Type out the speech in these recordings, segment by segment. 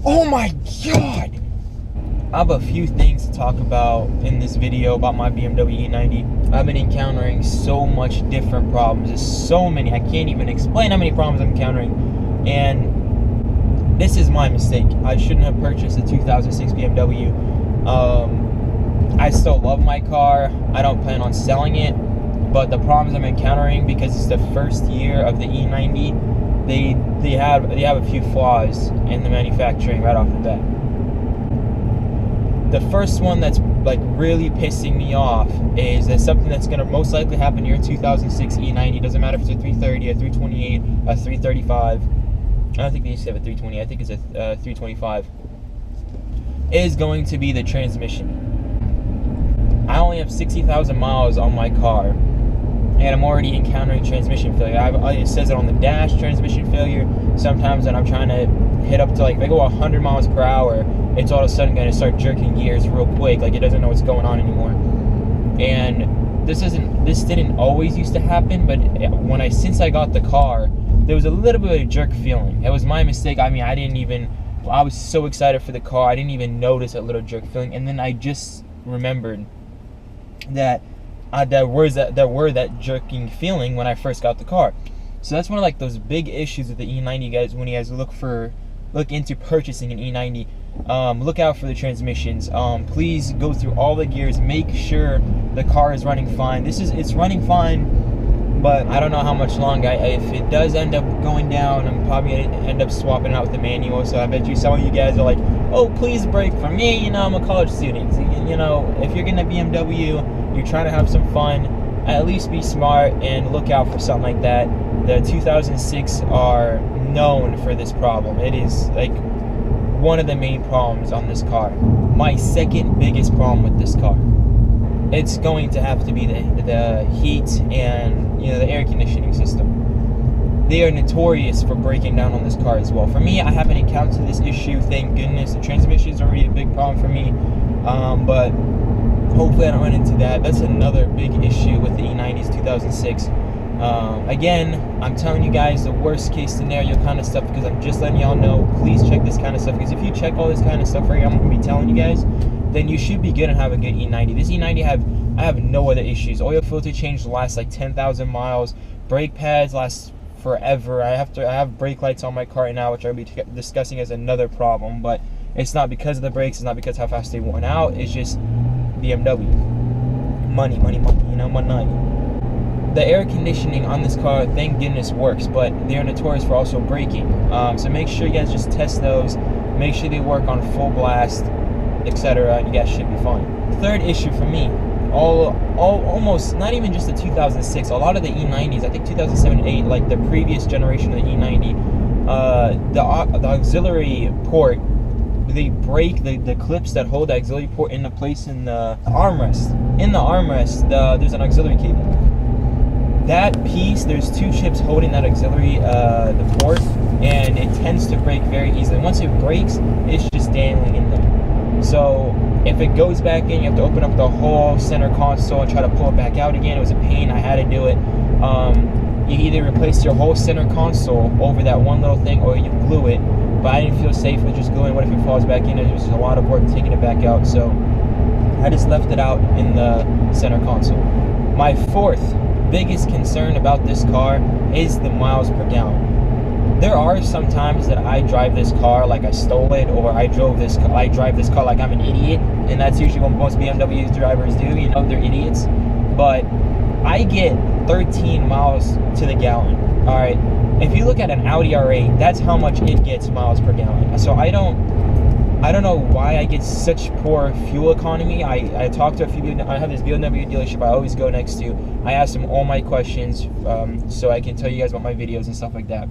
Oh my god! I have a few things to talk about in this video about my BMW E90. I've been encountering so much different problems. There's so many. I can't even explain how many problems I'm encountering. And this is my mistake. I shouldn't have purchased a 2006 BMW. I still love my car. I don't plan on selling it. But the problems I'm encountering, because it's the first year of the E90, they have a few flaws in the manufacturing right off the bat. The first one that's like really pissing me off is that something that's going to most likely happen to your 2006 E90. Doesn't matter if it's a 330, a 328, a 335. I don't think they used to have a 320. I think it's a 325. Is going to be the transmission. I only have 60,000 miles on my car, and I'm already encountering transmission failure. It says it on the dash, transmission failure. Sometimes when I'm trying to hit up to, like, if I go 100 miles per hour, it's all of a sudden going to start jerking gears real quick, like it doesn't know what's going on anymore. And this didn't always used to happen, but since I got the car, there was a little bit of a jerk feeling. It was my mistake. I mean, I was so excited for the car, I didn't even notice that little jerk feeling, and then I just remembered that there were that jerking feeling when I first got the car. So that's one of like those big issues with the E90, guys. When you guys look into purchasing an E90, look out for the transmissions. Please go through all the gears, make sure the car is running fine. It's running fine, but I don't know how much longer. If it does end up going down, I'm probably gonna end up swapping it out with the manual. So I bet you some of you guys are like, oh, please brake for me. You know, I'm a college student. You know, if you're getting a BMW, you're trying to have some fun, at least be smart and look out for something like that. The 2006 are known for this problem. It is like one of the main problems on this car. My second biggest problem with this car, it's going to have to be the heat and, you know, the air conditioning system. They are notorious for breaking down on this car as well. For me, I haven't encountered this issue, thank goodness. The transmission is already a big problem for me, but hopefully I don't run into that. That's another big issue with the E90's 2006. Again, I'm telling you guys the worst case scenario kind of stuff because I'm just letting y'all know. Please check this kind of stuff, because if you check all this kind of stuff right here, I'm going to be telling you guys, then you should be good and have a good E90. This E90 I have no other issues. Oil filter change lasts like 10,000 miles. Brake pads last forever. I have brake lights on my car right now, which I'll be discussing as another problem, but it's not because of the brakes. It's not because how fast they worn out. It's just BMW. Money, you know, money. The air conditioning on this car, thank goodness, works, but they're notorious for also breaking. So make sure you guys just test those. Make sure they work on full blast, etc. You guys should be fine. Third issue for me, almost not even just the 2006. A lot of the E90s, I think 2007 and 8, like the previous generation of the E90, the auxiliary port, they break the clips that hold the auxiliary port into place in the armrest. In the armrest, there's an auxiliary cable. That piece, there's two chips holding that auxiliary, the port, and it tends to break very easily. Once it breaks, it's just dangling in there. So if it goes back in, you have to open up the whole center console and try to pull it back out again. It was a pain. I had to do it. You either replace your whole center console over that one little thing, or you glue it. But I didn't feel safe with just gluing. What if it falls back in? It was just a lot of work taking it back out. So I just left it out in the center console. My fourth biggest concern about this car is the miles per gallon. There are some times that I drive this car like I stole it, or I drive this car like I'm an idiot, and that's usually what most BMW drivers do. You know, they're idiots. But I get 13 miles to the gallon. All right, if you look at an Audi R8, that's how much it gets miles per gallon. So I don't know why I get such poor fuel economy. I talked to a few people. I have this BMW dealership I always go next to. I ask them all my questions so I can tell you guys about my videos and stuff like that.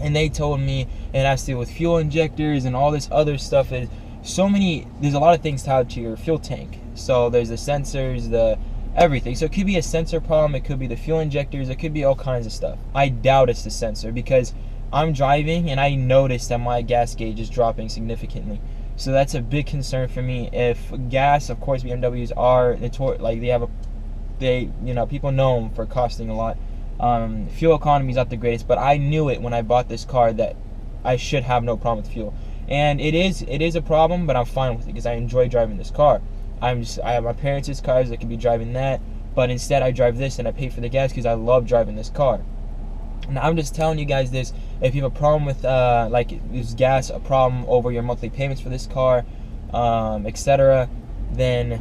And they told me it has to do with fuel injectors and all this other stuff. There's a lot of things tied to your fuel tank. So there's the sensors, the everything. So it could be a sensor problem, it could be the fuel injectors, it could be all kinds of stuff. I doubt it's the sensor, because I'm driving and I noticed that my gas gauge is dropping significantly. So that's a big concern for me. If gas, of course, BMWs are people know them for costing a lot. Fuel economy is not the greatest, but I knew it when I bought this car that I should have no problem with fuel. And it is a problem, but I'm fine with it because I enjoy driving this car. I have my parents' cars that can be driving that, but instead I drive this and I pay for the gas because I love driving this car. Now I'm just telling you guys this. If you have a problem with like is gas a problem over your monthly payments for this car, etc., then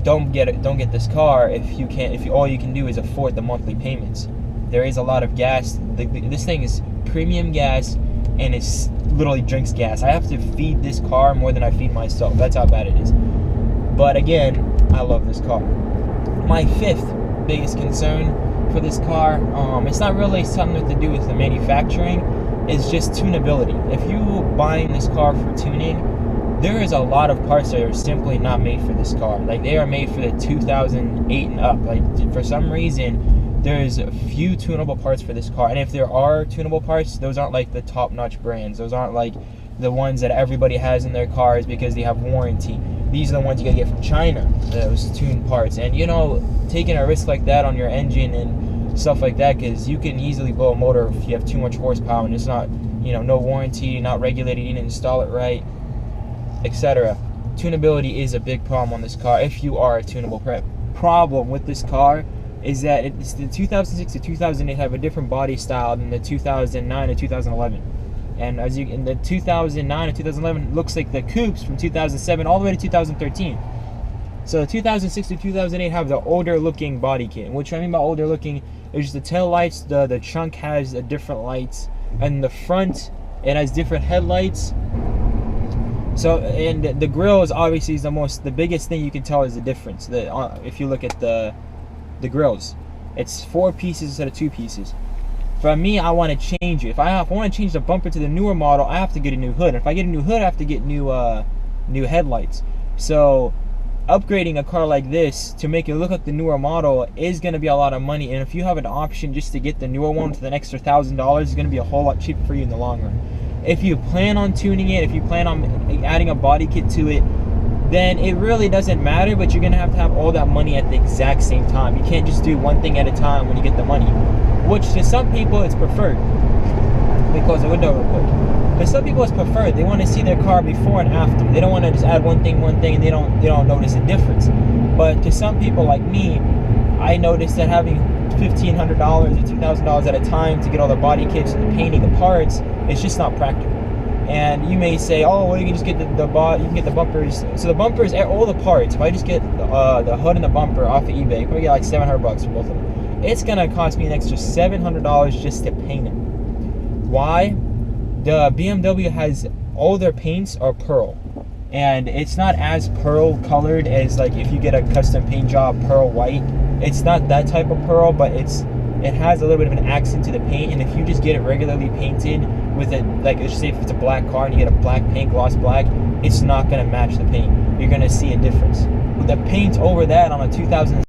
don't get this car if all you can do is afford the monthly payments. There is a lot of gas. This thing is premium gas, and it's literally drinks gas. I have to feed this car more than I feed myself. That's how bad it is. But again, I love this car. My fifth biggest concern for this car, it's not really something to do with the manufacturing. It's just tunability. If you buying this car for tuning, there is a lot of parts that are simply not made for this car. Like, they are made for the 2008 and up. Like, for some reason, there's a few tunable parts for this car. And if there are tunable parts, those aren't like the top-notch brands. Those aren't like the ones that everybody has in their cars because they have warranty. These are the ones you gotta get from China, those tuned parts. And, you know, taking a risk like that on your engine and stuff like that, because you can easily blow a motor if you have too much horsepower and it's not, you know, no warranty, not regulated, you didn't install it right, etc. Tunability is a big problem on this car if you are a tunable prep. Problem with this car is that it's the 2006 to 2008 have a different body style than the 2009 to 2011. And as you in the 2009 and 2011 looks like the coupes from 2007 all the way to 2013. So the 2006 to 2008 have the older looking body kit. And what I mean by older looking is just the tail lights, the trunk has a different lights, and the front it has different headlights. So, and the grill is obviously the biggest thing you can tell is the difference. If you look at the grills, it's 4 pieces instead of 2 pieces. For me, I want to change it. If I want to change the bumper to the newer model, I have to get a new hood. If I get a new hood, I have to get new headlights. So upgrading a car like this to make it look like the newer model is going to be a lot of money. And if you have an option just to get the newer one for an extra $1,000, it's going to be a whole lot cheaper for you in the long run. If you plan on tuning it, if you plan on adding a body kit to it, then it really doesn't matter, but you're going to have all that money at the exact same time. You can't just do one thing at a time when you get the money, which to some people it's preferred. Let me close the window real quick. For some people it's preferred. They want to see their car before and after. They don't want to just add one thing, and they don't notice a difference. But to some people like me, I noticed that having $1,500 or $2,000 at a time to get all the body kits and the painting the parts, it's just not practical. And you may say, oh, well, you can just get the bumpers. So the bumpers, all the parts, if I just get the hood and the bumper off of eBay, probably get like $700 for both of them. It's gonna cost me an extra $700 just to paint them. Why? The BMW has all their paints are pearl, and it's not as pearl colored as like if you get a custom paint job pearl white. It's not that type of pearl, but it has a little bit of an accent to the paint. And if you just get it regularly painted with it, like let's say if it's a black car and you get a black paint, gloss black, it's not gonna match the paint. You're gonna see a difference. With the paint over that on a 2000